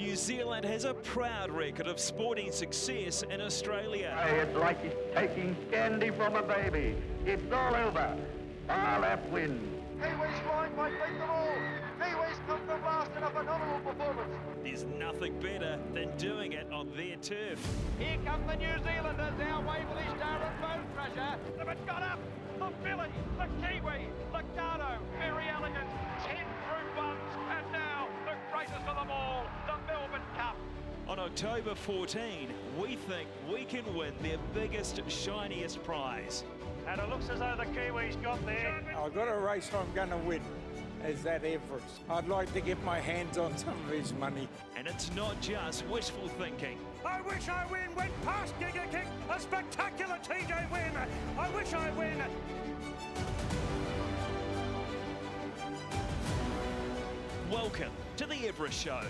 New Zealand has a proud record of sporting success in Australia. It's like it's taking candy from a baby. It's all over. Far left wins. Kiwis flying might beat them all. Kiwis come from last in a phenomenal performance. There's nothing better than doing it on their turf. Here come the New Zealanders, our Waverley Star and Bone Crusher. They've got up. The Billy, the Kiwi, the Gardo, very elegant. 10 Group 1s, and now the greatest of them all, the Melbourne Cup. On October 14, we think we can win their biggest, shiniest prize. And it looks as though the Kiwis got there. I've got a race I'm going to win, is that Everest. I'd like to get my hands on some of his money. And it's not just wishful thinking. I wish I win, went past Giga Kick, a spectacular TJ win. I wish I win. Welcome to the Everest Show.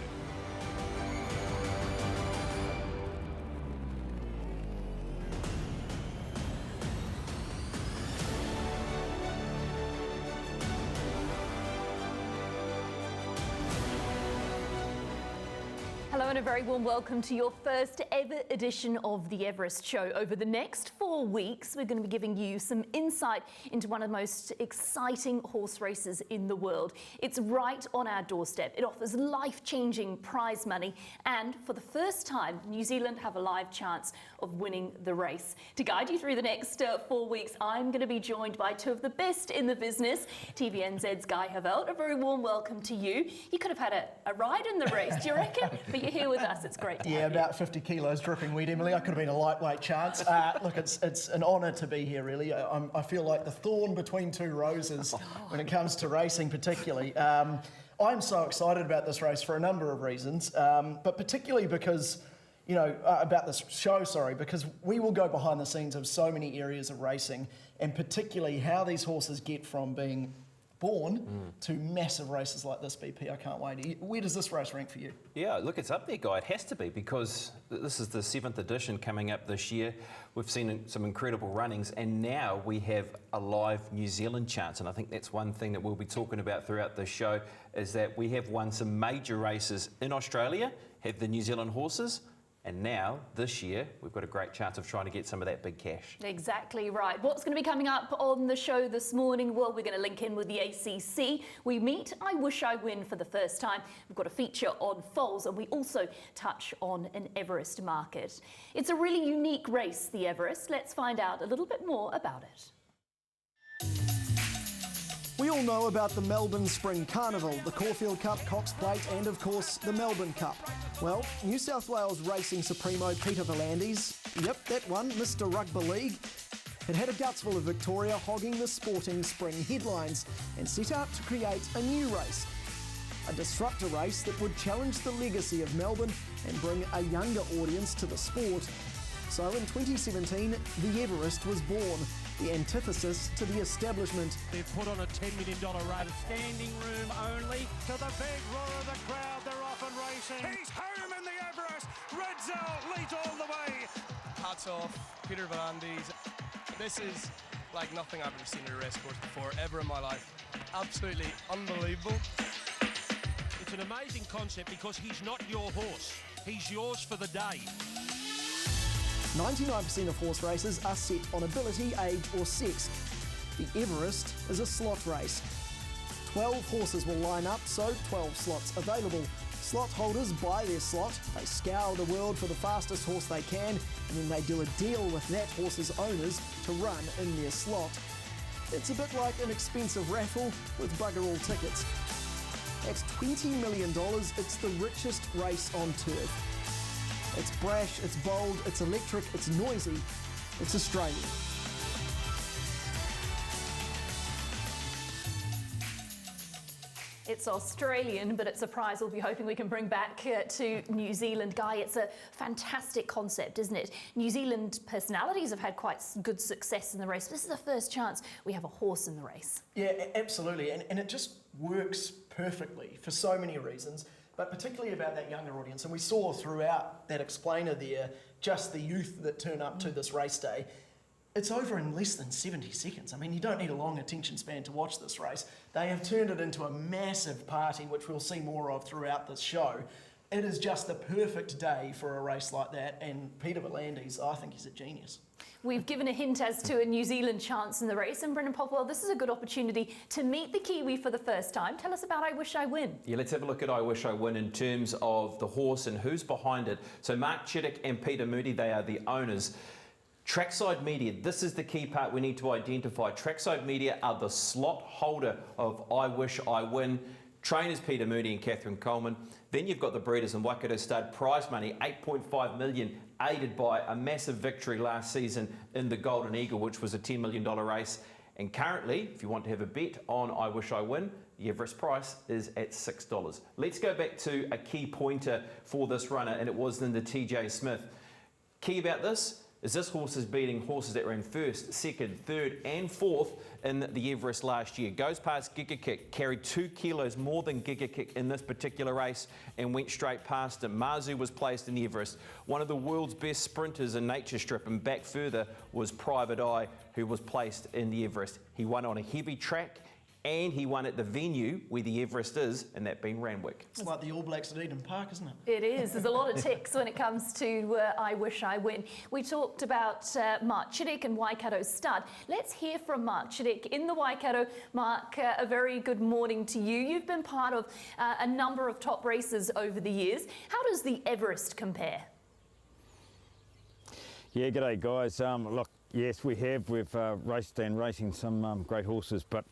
Hello and a very warm welcome to your first ever edition of the Everest Show. Over the next 4 weeks, we're going to be giving you some insight into one of the most exciting horse races in the world. It's right on our doorstep. It offers life-changing prize money, and for the first time, New Zealand have a live chance of winning the race. To guide you through the next 4 weeks, I'm going to be joined by two of the best in the business. TVNZ's Guy Heveldt, a very warm welcome to you. You could have had a ride in the race, do you reckon? But you're here with us. It's great to have you. Yeah, about 50 kilos dripping wet, Emily. I could have been a lightweight chance. Look, it's an honour to be here, really. I feel like the thorn between two roses when it comes to racing, particularly. I'm so excited about this race for a number of reasons, but particularly because, you know, about this show, because we will go behind the scenes of so many areas of racing, and particularly how these horses get from being born to massive races like this, BP. I can't wait. Where does this race rank for you? Yeah, look, it's up there, Guy. It has to be, because this is the 7th edition coming up this year. We've seen some incredible runnings, and now we have a live New Zealand chance. And I think that's one thing that we'll be talking about throughout this show, is that we have won some major races in Australia, have the New Zealand horses, and now, this year, we've got a great chance of trying to get some of that big cash. Exactly right. What's going to be coming up on the show this morning? Well, we're going to link in with the ACC. We meet I Wish I Win for the first time. We've got a feature on foals, and we also touch on an Everest market. It's a really unique race, the Everest. Let's find out a little bit more about it. We all know about the Melbourne Spring Carnival, the Caulfield Cup, Cox Plate, and of course the Melbourne Cup. Well, New South Wales racing supremo Peter V'landys, yep, that one, Mr Rugby League, had a guts full of Victoria hogging the sporting spring headlines and set out to create a new race. A disruptor race that would challenge the legacy of Melbourne and bring a younger audience to the sport. So in 2017, the Everest was born, the antithesis to the establishment. They've put on a $10 million rate. Standing room only. To the big roar of the crowd, they're off and racing. He's home in the Everest. Redzel leads all the way. Hats off, Peter V'landys. This is like nothing I've ever seen in a race course before, ever in my life. Absolutely unbelievable. It's an amazing concept because he's not your horse. He's yours for the day. 99% of horse races are set on ability, age or sex. The Everest is a slot race. 12 horses will line up, so 12 slots available. Slot holders buy their slot, they scour the world for the fastest horse they can, and then they do a deal with that horse's owners to run in their slot. It's a bit like an expensive raffle with bugger all tickets. At $20 million, it's the richest race on turf. It's brash, it's bold, it's electric, it's noisy, it's Australian. It's Australian, but it's a prize we'll be hoping we can bring back to New Zealand. Guy, it's a fantastic concept, isn't it? New Zealand personalities have had quite good success in the race. This is the first chance we have a horse in the race. Yeah, absolutely, and it just works perfectly for so many reasons, but particularly about that younger audience. And we saw throughout that explainer there just the youth that turn up to this race day. It's over in less than 70 seconds. I mean, you don't need a long attention span to watch this race. They have turned it into a massive party, which we'll see more of throughout this show. it is just the perfect day for a race like that, and Peter V'landys, I think he's a genius. We've given a hint as to a New Zealand chance in the race, and Brendan Popplewell, this is a good opportunity to meet the Kiwi for the first time. Tell us about I Wish I Win. Yeah, let's have a look at I Wish I Win in terms of the horse and who's behind it. So Mark Chittick and Peter Moody, they are the owners. Trackside Media, this is the key part we need to identify. Trackside Media are the slot holder of I Wish I Win. Trainers Peter Moody and Catherine Coleman. Then you've got the breeders and Waikato Stud prize money, $8.5 million, aided by a massive victory last season in the Golden Eagle, which was a $10 million race. And currently, if you want to have a bet on I Wish I Win, the Everest price is at $6. Let's go back to a key pointer for this runner, and it was in the TJ Smith. Key about this horse is beating horses that ran first, second, third and fourth in the Everest last year. Goes past Giga Kick, carried 2 kilos more than Giga Kick in this particular race and went straight past him. Mazu was placed in the Everest. One of the world's best sprinters in Nature Strip, and back further was Private Eye, who was placed in the Everest. He won on a heavy track, and he won at the venue where the Everest is, and that being Randwick. It's like the All Blacks at Eden Park, isn't it? It is. There's a lot of ticks when it comes to I Wish I Win. We talked about Mark Chittick and Waikato Stud. Let's hear from Mark Chittick in the Waikato. Mark, a very good morning to you. You've been part of a number of top races over the years. How does the Everest compare? Yeah, g'day guys. Look, yes, we have. We've raced and racing some great horses, but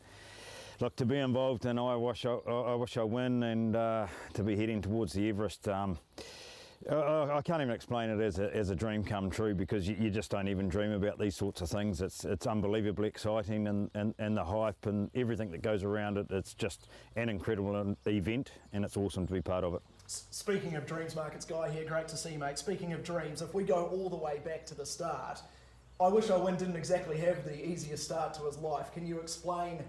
look, to be involved in I Wish I Win and to be heading towards the Everest, I can't even explain it as a dream come true, because you just don't even dream about these sorts of things. It's unbelievably exciting, and the hype and everything that goes around it. It's just an incredible event, and it's awesome to be part of it. Speaking of dreams, Mark, it's Guy here. Great to see you, mate. Speaking of dreams, if we go all the way back to the start, I Wish I Win didn't exactly have the easiest start to his life. Can you explain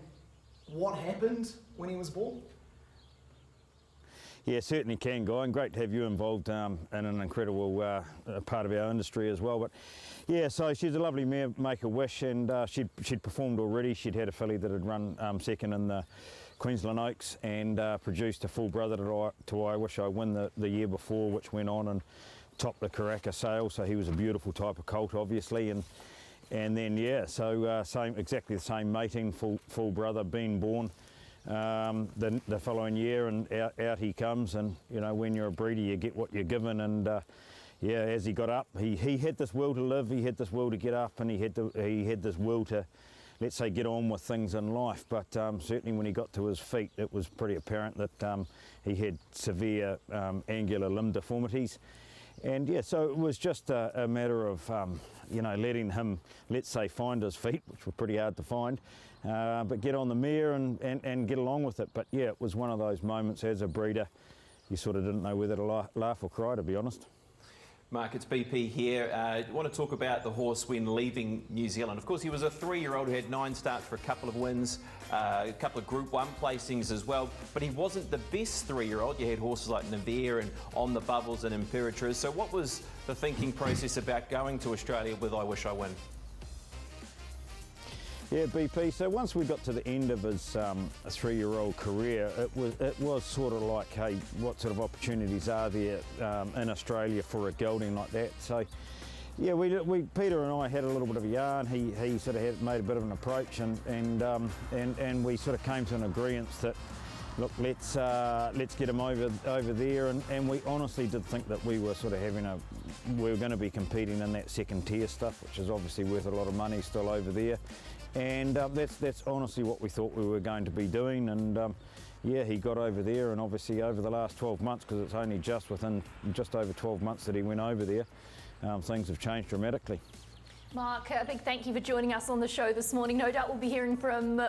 what happened when he was born? Yeah, certainly can, Guy, and great to have you involved in an incredible part of our industry as well. But yeah, so she's a lovely mare, Make a Wish, and she'd performed already. She'd had a filly that had run second in the Queensland Oaks, and produced a full brother to I Wish I Win the year before, which went on and topped the Karaka sale. So he was a beautiful type of colt, obviously, and then yeah, so exactly the same mating, full brother being born the following year, and out he comes. And you know, when you're a breeder, you get what you're given. And yeah, as he got up, he had this will to live, he had this will to get up, and he had this will to, let's say, get on with things in life. But certainly when he got to his feet, it was pretty apparent that he had severe angular limb deformities. And yeah, so it was just a matter of, you know, letting him, let's say, find his feet, which were pretty hard to find, but get on the mare and get along with it. But yeah, it was one of those moments as a breeder, you sort of didn't know whether to laugh or cry, to be honest. Mark, it's BP here. I want to talk about the horse when leaving New Zealand. Of course, he was a 3-year-old who had 9 starts for a couple of wins, a couple of Group 1 placings as well. But he wasn't the best 3-year-old. You had horses like Navarre and On the Bubbles and Imperatriz. So what was the thinking process about going to Australia with I Wish I Win? Yeah, BP. So once we got to the end of his 3-year-old career, it was sort of like, hey, what sort of opportunities are there in Australia for a gelding like that? So yeah, we Peter and I had a little bit of a yarn. He sort of made a bit of an approach, and we sort of came to an agreement that, look, let's get him over there, and we honestly did think that we were sort of we were going to be competing in that second tier stuff, which is obviously worth a lot of money still over there. And that's honestly what we thought we were going to be doing. And yeah, he got over there, and obviously over the last 12 months, because it's only within just over 12 months that he went over there, things have changed dramatically. Mark, a big thank you for joining us on the show this morning. No doubt we'll be hearing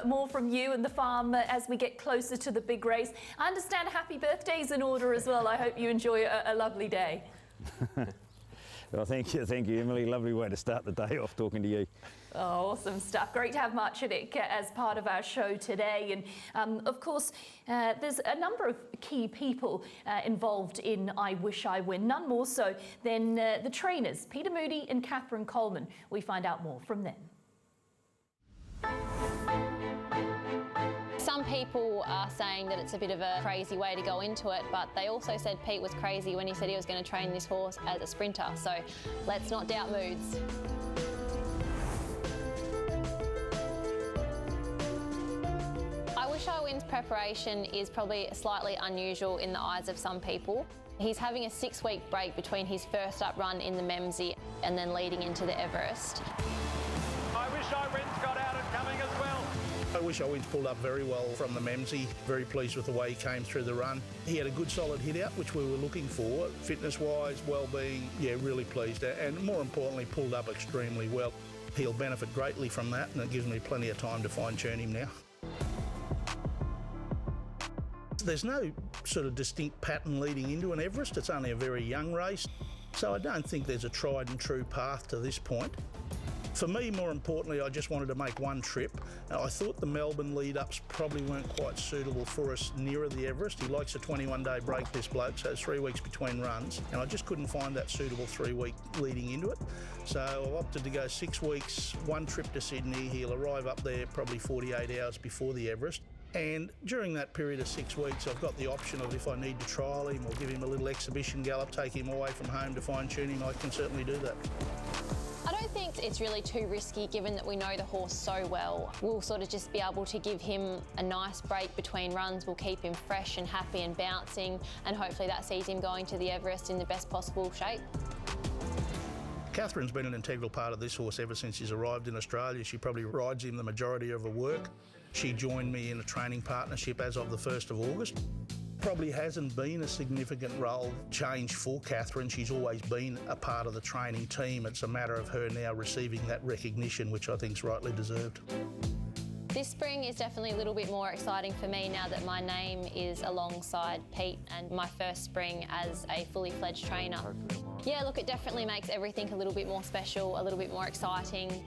more from you and the farm as we get closer to the big race. I understand a happy birthday's in order as well. I hope you enjoy a lovely day. Well, thank you, Emily. Lovely way to start the day off, talking to you. Oh, awesome stuff. Great to have Mark Chittick as part of our show today. And of course, there's a number of key people involved in I Wish I Win, none more so than the trainers, Peter Moody and Catherine Coleman. We find out more from them. Some people are saying that it's a bit of a crazy way to go into it, but they also said Pete was crazy when he said he was going to train this horse as a sprinter, so let's not doubt moods. I Wish I Win's preparation is probably slightly unusual in the eyes of some people. He's having a 6-week break between his first up run in the Memsie and then leading into the Everest. I Wish I Win's got out and coming as well. I Wish I Win's pulled up very well from the Memsie. Very pleased with the way he came through the run. He had a good solid hit out, which we were looking for. Fitness-wise, well-being, yeah, really pleased. And more importantly, pulled up extremely well. He'll benefit greatly from that, and it gives me plenty of time to fine-tune him now. There's no sort of distinct pattern leading into an Everest. It's only a very young race, so I don't think there's a tried and true path to this point. For me, more importantly, I just wanted to make one trip. I thought the Melbourne lead-ups probably weren't quite suitable for us nearer the Everest. He likes a 21-day break, this bloke, so it's 3 weeks between runs, and I just couldn't find that suitable 3-week leading into it. So I opted to go 6 weeks, one trip to Sydney. He'll arrive up there probably 48 hours before the Everest. And during that period of 6 weeks, I've got the option of, if I need to trial him or give him a little exhibition gallop, take him away from home to fine-tune him, I can certainly do that. I don't think it's really too risky, given that we know the horse so well. We'll sort of just be able to give him a nice break between runs. We'll keep him fresh and happy and bouncing, and hopefully that sees him going to the Everest in the best possible shape. Catherine's been an integral part of this horse ever since he's arrived in Australia. She probably rides him the majority of her work. She joined me in a training partnership as of the 1st of August. Probably hasn't been a significant role change for Catherine. She's always been a part of the training team. It's a matter of her now receiving that recognition, which I think is rightly deserved. This spring is definitely a little bit more exciting for me now that my name is alongside Pete and my first spring as a fully fledged trainer. Yeah, look, it definitely makes everything a little bit more special, a little bit more exciting.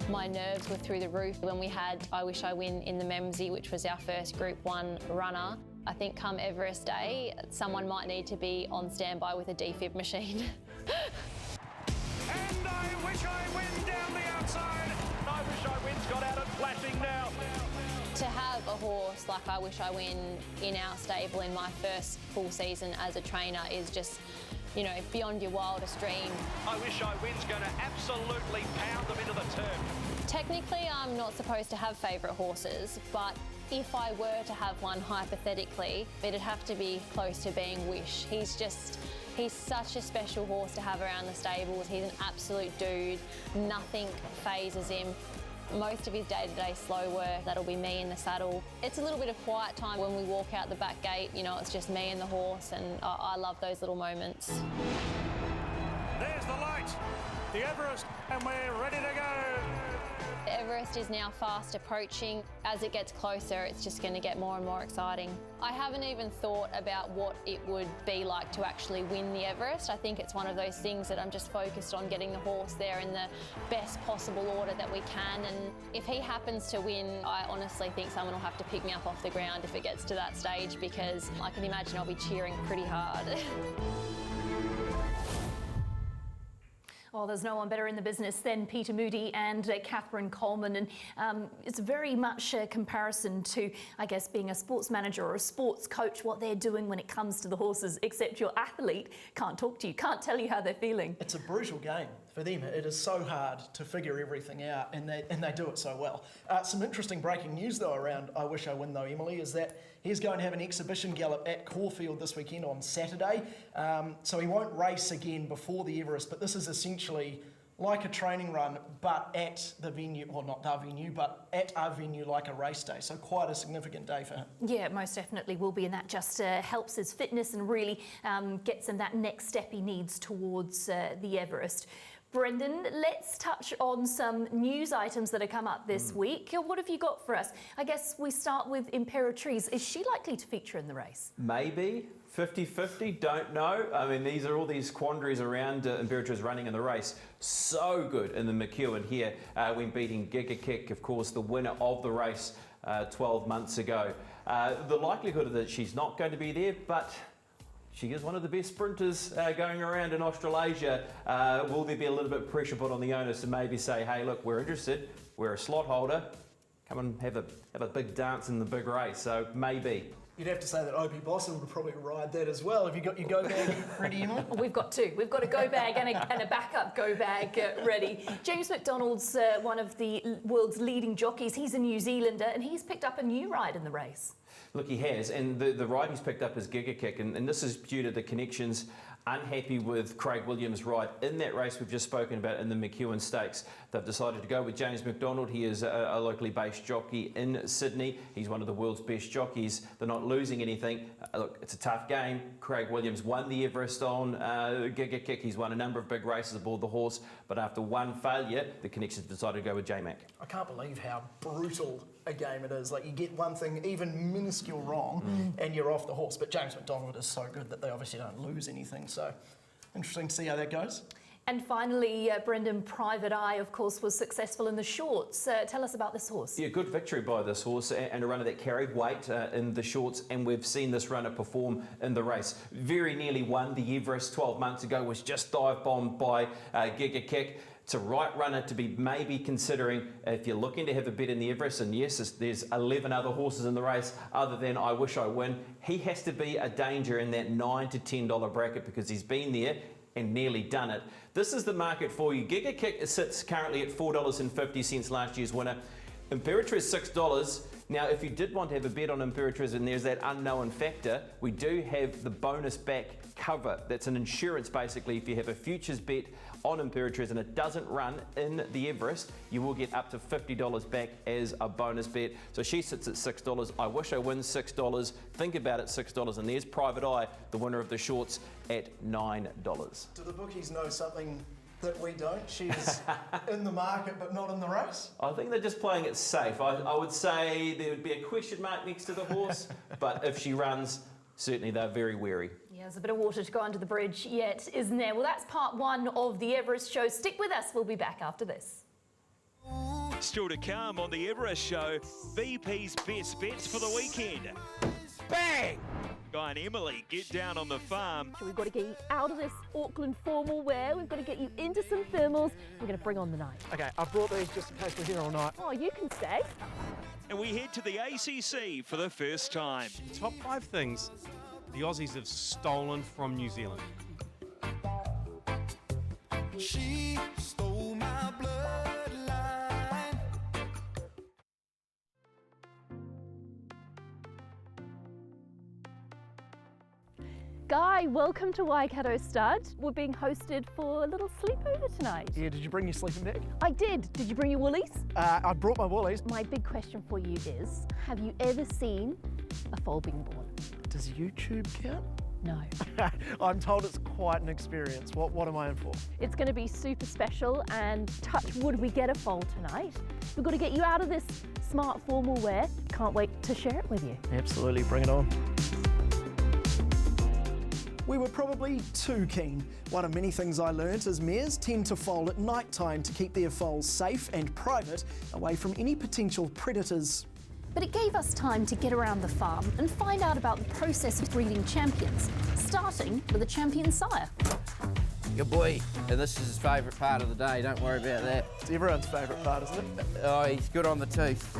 My nerves were through the roof when we had I Wish I Win in the Memsie, which was our first Group 1 runner. I think come Everest Day, someone might need to be on standby with a defib machine. And I Wish I Win down the outside. I Wish I Win's got out and flashing now. To have a horse like I Wish I Win in our stable in my first full season as a trainer is just, you know, beyond your wildest dream. I Wish I Win's going to absolutely pound them into the turf. Technically, I'm not supposed to have favourite horses, but if I were to have one hypothetically, it'd have to be close to being Wish. He's such a special horse to have around the stables. He's an absolute dude. Nothing phases him. Most of his day-to-day slow work, that'll be me in the saddle. It's a little bit of quiet time when we walk out the back gate. You know, it's just me and the horse, and I love those little moments. There's the light, the Everest, and we're ready to go. The Everest is now fast approaching. As it gets closer, it's just going to get more and more exciting. I haven't even thought about what it would be like to actually win the Everest. I think it's one of those things that I'm just focused on getting the horse there in the best possible order that we can. And if he happens to win, I honestly think someone will have to pick me up off the ground if it gets to that stage, because I can imagine I'll be cheering pretty hard. Well, there's no one better in the business than Peter Moody and Catherine Coleman, and it's very much a comparison to, I guess, being a sports manager or a sports coach, what they're doing when it comes to the horses, except your athlete can't talk to you, can't tell you how they're feeling. It's a brutal game for them. It is so hard to figure everything out, and they do it so well. Some interesting breaking news, though, around I Wish I Win, though, Emily, is that he's going to have an exhibition gallop at Caulfield this weekend on Saturday. So he won't race again before the Everest, but this is essentially like a training run, but at the venue, well, not the venue, but at a venue like a race day. So quite a significant day for him. Yeah, most definitely will be, and that just helps his fitness and really gets him that next step he needs towards the Everest. Brendan, let's touch on some news items that have come up this week. What have you got for us? I guess we start with Imperatrice. Is she likely to feature in the race? Maybe. 50-50, don't know. I mean, these are all these quandaries around Imperatrice running in the race. So good in the McEwen here when beating Giga Kick, of course, the winner of the race 12 months ago. The likelihood that she's not going to be there, but she is one of the best sprinters going around in Australasia. Will there be a little bit of pressure put on the owners to maybe say, hey, look, we're interested, we're a slot holder, come and have a big dance in the big race. So maybe. You'd have to say that Emily Bosson would probably ride that as well. Have you got your go bag ready, Emily? Oh, we've got two. We've got a go bag and a backup go bag ready. James McDonald's one of the world's leading jockeys. He's a New Zealander and he's picked up a new ride in the race. Look, he has, and the ride he's picked up is Giga Kick, and this is due to the connections. Unhappy with Craig Williams' ride in that race we've just spoken about in the McEwen Stakes. They've decided to go with James McDonald. He is a locally based jockey in Sydney. He's one of the world's best jockeys. They're not losing anything. Look, it's a tough game. Craig Williams won the Everest on Giga Kick. He's won a number of big races aboard the horse, but after one failure, the connections decided to go with J-Mac. I can't believe how brutal a game it is. Like, you get one thing even minuscule wrong and you're off the horse. But James McDonald is so good that they obviously don't lose anything. So interesting to see how that goes. And finally, Brendan, Private Eye, of course, was successful in the shorts. Tell us about this horse. Yeah, good victory by this horse and a runner that carried weight in the shorts, and we've seen this runner perform in the race. Very nearly won the Everest 12 months ago, was just dive-bombed by Giga Kick. It's a right runner to be maybe considering if you're looking to have a bet in the Everest, and yes, there's 11 other horses in the race other than I Wish I Win. He has to be a danger in that $9 to $10 bracket because he's been there and nearly done it. This is the market for you. Giga Kick sits currently at $4.50, last year's winner. Imperatriz $6. Now, if you did want to have a bet on Imperatriz and there's that unknown factor, we do have the bonus back cover. That's an insurance basically. If you have a futures bet on Imperatriz and it doesn't run in the Everest, you will get up to $50 back as a bonus bet. So she sits at $6. I Wish I Win $6. Think About It $6. And there's Private Eye, the winner of the shorts, at $9. Do the bookies know something that we don't? She's in the market but not in the race? I think they're just playing it safe. I would say there would be a question mark next to the horse, but if she runs, certainly they're very wary. Yeah, there's a bit of water to go under the bridge yet, isn't there? Well, that's part one of the Everest show. Stick with us. We'll be back after this. Still to come on the Everest show, VP's best bets for the weekend. Bang! Guy and Emily get down on the farm. So we've got to get you out of this Auckland formal wear. We've got to get you into some thermals. We're going to bring on the night. Okay, I've brought these just in case we're here all night. Oh, you can stay. And we head to the ACC for the first time. Top 5 things the Aussies have stolen from New Zealand. She stole my bloodline. Guy, welcome to Waikato Stud. We're being hosted for a little sleepover tonight. Yeah, did you bring your sleeping bag? I did. Did you bring your woolies? I brought my woolies. My big question for you is, have you ever seen a foal being born? Does YouTube count? No. I'm told it's quite an experience. What am I in for? It's going to be super special, and touch wood we get a foal tonight. We've got to get you out of this smart formal wear. Can't wait to share it with you. Absolutely, bring it on. We were probably too keen. One of many things I learnt is mares tend to foal at night time to keep their foals safe and private, away from any potential predators. But it gave us time to get around the farm and find out about the process of breeding champions, starting with a champion sire. Good boy. And this is his favourite part of the day, don't worry about that. It's everyone's favourite part, isn't it? Oh, he's good on the teeth.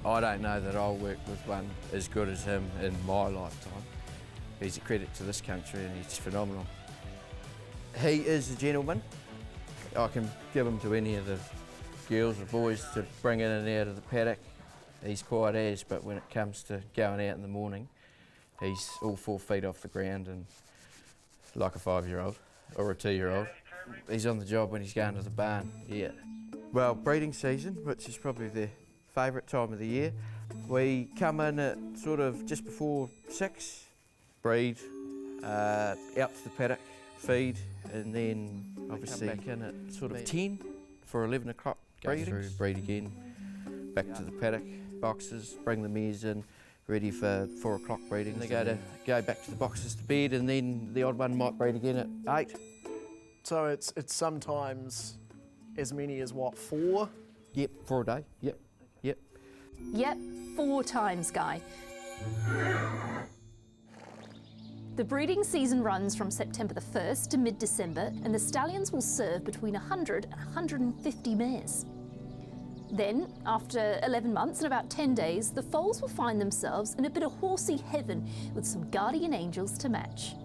I don't know that I'll work with one as good as him in my lifetime. He's a credit to this country and he's phenomenal. He is a gentleman. I can give him to any of the girls or boys to bring in and out of the paddock. He's quite as, but when it comes to going out in the morning, he's all 4 feet off the ground and like a 5-year-old or a 2-year-old. He's on the job when he's going to the barn, yeah. Well, breeding season, which is probably the favourite time of the year. We come in at sort of just before 6, breed, out to the paddock, feed, and then obviously back in at sort of 10 for 11 o'clock. Go through, breed again, back to the paddock, boxes, bring the mares in, ready for 4 o'clock breeding. They go back to the boxes to bed, and then the odd one might breed again at 8. So it's sometimes as many as what, 4? Yep, 4 a day, yep. Yep, 4 times, Guy. The breeding season runs from September the 1st to mid-December, and the stallions will serve between 100 and 150 mares. Then, after 11 months and about 10 days, the foals will find themselves in a bit of horsey heaven with some guardian angels to match.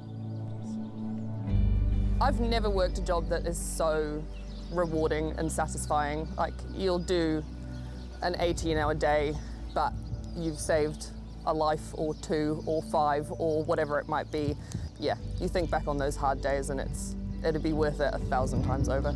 I've never worked a job that is so rewarding and satisfying. Like, you'll do an 18-hour day, but you've saved a life or 2 or 5 or whatever it might be. Yeah, you think back on those hard days and it'd be worth it 1,000 times over.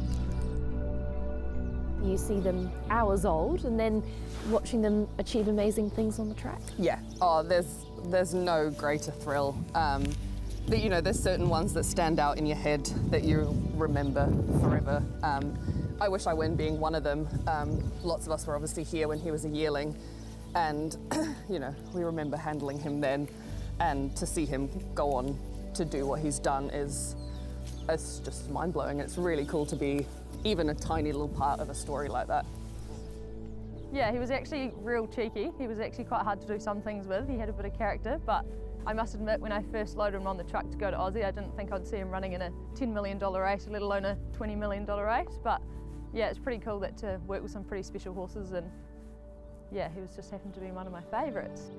You see them hours old and then watching them achieve amazing things on the track. Yeah, oh, there's no greater thrill. But, you know, there's certain ones that stand out in your head that you remember forever. I wish I win being one of them. Lots of us were obviously here when he was a yearling, and, you know, we remember handling him then, and to see him go on to do what he's done it's just mind-blowing. It's really cool to be even a tiny little part of a story like that. Yeah, he was actually real cheeky. He was actually quite hard to do some things with. He had a bit of character, but I must admit, when I first loaded him on the truck to go to Aussie, I didn't think I'd see him running in a $10 million race, let alone a $20 million race. But yeah, it's pretty cool to work with some pretty special horses, and yeah, he was just happened to be one of my favourites.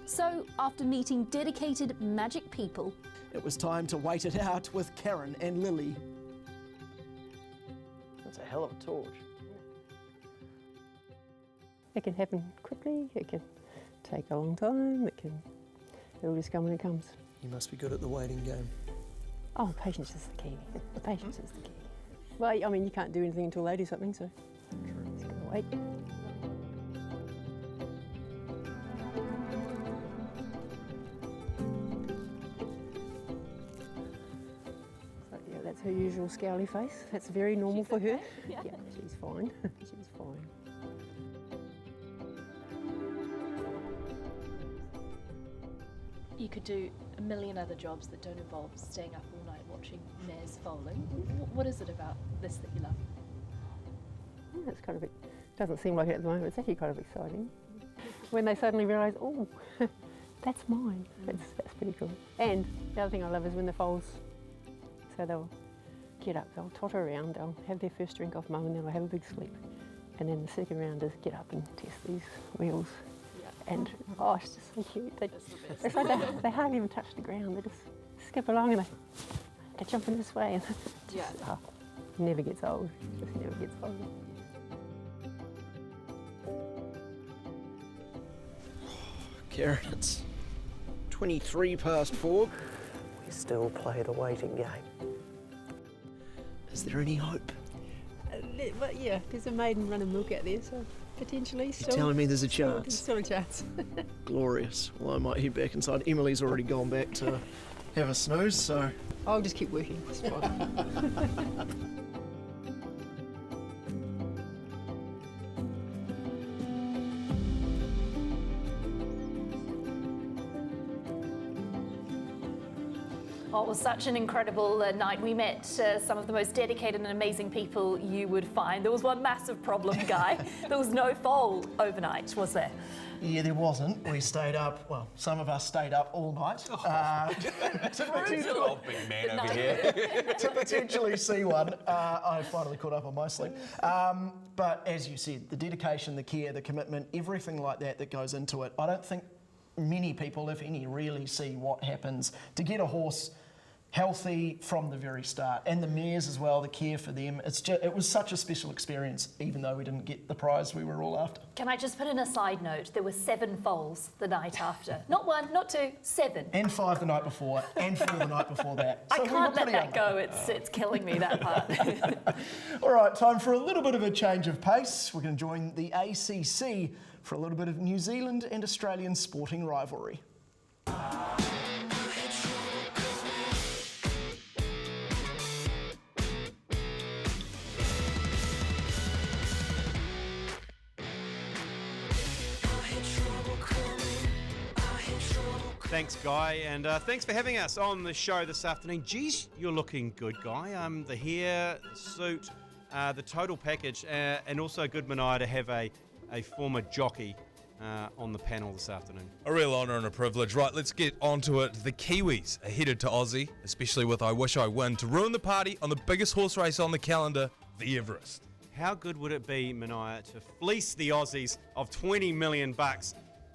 So, after meeting dedicated magic people, it was time to wait it out with Karen and Lily. That's a hell of a torch. It can happen quickly, it can take a long time, it'll just come when it comes. You must be good at the waiting game. Oh, patience is the key. Patience is the key. Well, I mean, you can't do anything until they do something, so just gotta wait. So, yeah, that's her usual scowly face. That's very normal for her. Yeah, she's fine. She's fine. You could do a million other jobs that don't involve staying up all night watching mares foaling. What is it about this that you love? Yeah, it's kind of, doesn't seem like it at the moment, it's actually kind of exciting. When they suddenly realise, oh, that's mine. That's pretty cool. And the other thing I love is when the foals, so they'll get up, they'll totter around, they'll have their first drink off mum and then they'll have a big sleep. And then the second round is get up and test these wheels. And oh, it's just so cute. It's like they hardly even touch the ground. They just skip along and they jump in this way. And never gets old. It just never gets old. Karen, it's 23 past 4. We still play the waiting game. Is there any hope? But yeah, there's a maiden running milk out there, so potentially still. You're telling me there's a chance? Still a chance. Glorious. Well, I might head back inside. Emily's already gone back to have a snooze, so... I'll just keep working. It's fine. Oh, it was such an incredible night. We met some of the most dedicated and amazing people you would find. There was one massive problem, Guy. There was no foal overnight, was there? Yeah, there wasn't. We stayed up, well, some of us stayed up all night. Big man over here. To potentially see one. I finally caught up on my sleep. But as you said, the dedication, the care, the commitment, everything like that goes into it. I don't think many people, if any, really see what happens to get a horse healthy from the very start, and the mares as well, the care for them. It was such a special experience, even though we didn't get the prize we were all after. Can I just put in a side note? There were 7 foals the night after. Not 1, not 2, 7. And 5 the night before, and 4 the night before that. So I can't let that go. It's killing me, that part. All right, time for a little bit of a change of pace. We're going to join the ACC for a little bit of New Zealand and Australian sporting rivalry. Thanks, Guy, and thanks for having us on the show this afternoon. Geez, you're looking good, Guy. The hair, the suit, the total package, and also a good manure to have a former jockey on the panel this afternoon. A real honour and a privilege. Right, let's get onto it. The Kiwis are headed to Aussie, especially with I Wish I Win, to ruin the party on the biggest horse race on the calendar, the Everest. How good would it be, Mania, to fleece the Aussies of $20 million?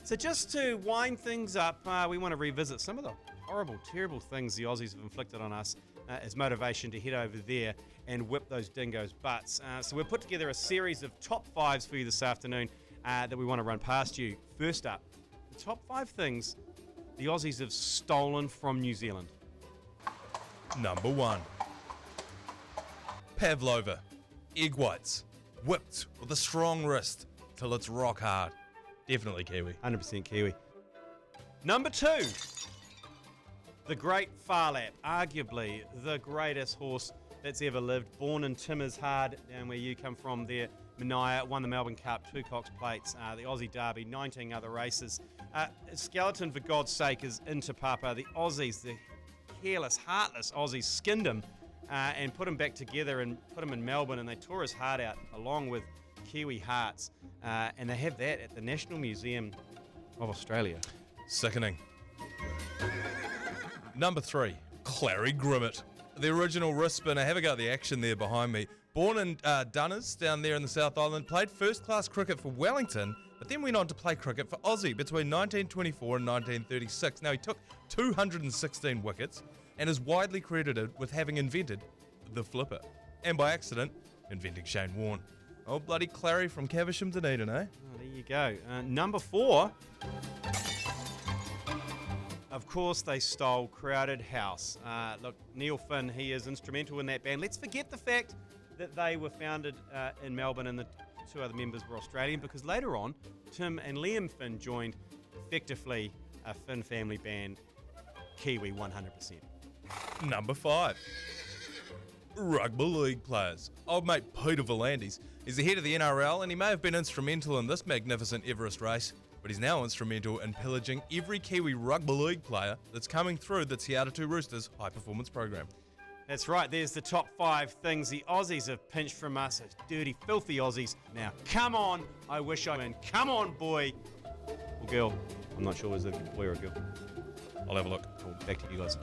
So just to wind things up, we want to revisit some of the horrible, terrible things the Aussies have inflicted on us as motivation to head over there and whip those dingoes' butts. So we've put together a series of top fives for you this afternoon that we want to run past you. First up, the top 5 things the Aussies have stolen from New Zealand. Number 1. Pavlova. Egg whites. Whipped with a strong wrist till it's rock hard. Definitely Kiwi. 100% Kiwi. Number 2. The Great Farlap, arguably the greatest horse that's ever lived. Born in Timmershard, down where you come from there, Mania, won the Melbourne Cup, 2 Cox Plates, the Aussie Derby, 19 other races. Skeleton, for God's sake, is into Papa. The Aussies, the careless, heartless Aussies, skinned him and put him back together and put him in Melbourne, and they tore his heart out along with Kiwi hearts. And they have that at the National Museum of Australia. Sickening. Number 3, Clary Grimmett. The original wrist spinner. Have a go at the action there behind me. Born in Dunners, down there in the South Island, played first-class cricket for Wellington, but then went on to play cricket for Aussie between 1924 and 1936. Now, he took 216 wickets and is widely credited with having invented the flipper. And by accident, inventing Shane Warne. Oh, bloody Clary from Caversham, Dunedin, eh? Oh, there you go. Number 4... Of course, they stole Crowded House. Look, Neil Finn, he is instrumental in that band. Let's forget the fact that they were founded in Melbourne and the 2 other members were Australian, because later on, Tim and Liam Finn joined effectively a Finn family band, Kiwi 100%. Number 5. Rugby league players. Old mate Peter Volandis is the head of the NRL, and he may have been instrumental in this magnificent Everest race, but he's now instrumental in pillaging every Kiwi rugby league player that's coming through the Te Aratu Roosters high-performance program. That's right, there's the top 5 things the Aussies have pinched from us, those dirty, filthy Aussies. Now, come on, I wish I win. Come on, boy. Or girl. I'm not sure was it a boy or a girl. I'll have a look. Cool. Back to you guys.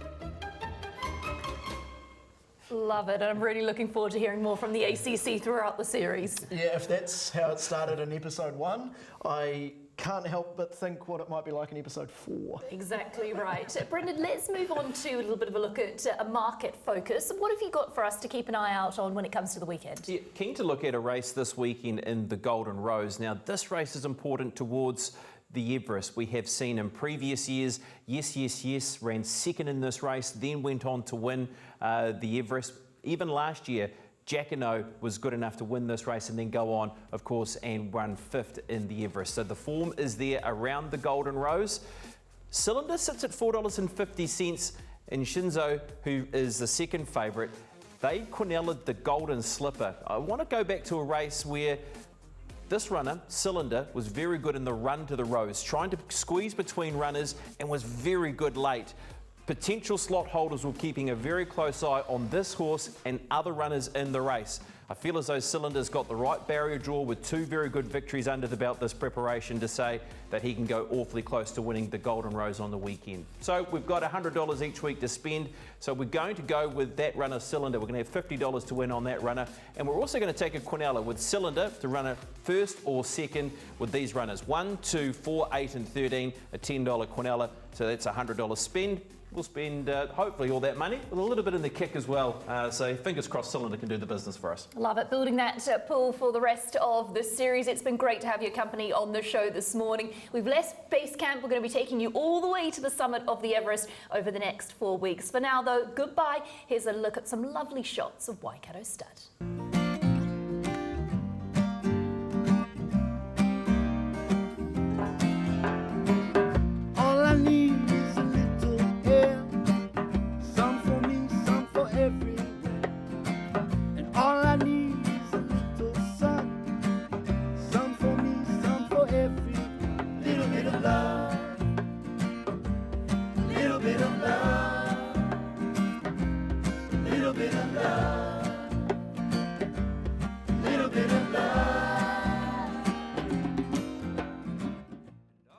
Love it. I'm really looking forward to hearing more from the ACC throughout the series. Yeah, if that's how it started in episode 1, I can't help but think what it might be like in episode 4. Exactly right. Brendan, let's move on to a little bit of a look at a market focus. What have you got for us to keep an eye out on when it comes to the weekend? Yeah, keen to look at a race this weekend in the Golden Rose. Now, this race is important towards the Everest. We have seen in previous years, yes, ran second in this race, then went on to win the Everest. Even last year, Jacquinot was good enough to win this race and then go on, of course, and run 5th in the Everest. So the form is there around the Golden Rose. Cylinder sits at $4.50, and Shinzo, who is the second favourite, they Quinella'd the Golden Slipper. I want to go back to a race where this runner, Cylinder, was very good in the run to the Rose, trying to squeeze between runners and was very good late. Potential slot holders were keeping a very close eye on this horse and other runners in the race. I feel as though Cylinder's got the right barrier draw with 2 very good victories under the belt this preparation to say that he can go awfully close to winning the Golden Rose on the weekend. So we've got $100 each week to spend. So we're going to go with that runner, Cylinder. We're going to have $50 to win on that runner. And we're also going to take a Quinella with Cylinder to run a first or second with these runners. 1, 2, 4, 8 and 13, a $10 Quinella. So that's a $100 spend. We'll spend hopefully all that money with a little bit in the kick as well. So fingers crossed Cylinder can do the business for us. Love it. Building that pool for the rest of the series. It's been great to have your company on the show this morning. We've left Basecamp. We're going to be taking you all the way to the summit of the Everest over the next 4 weeks. For now, though, goodbye. Here's a look at some lovely shots of Waikato Stud. All I need is a little air, some for me, some for everywhere. And all I need is a little sun, some for me, some for everyone. Little bit of love, little bit of love, little bit of love.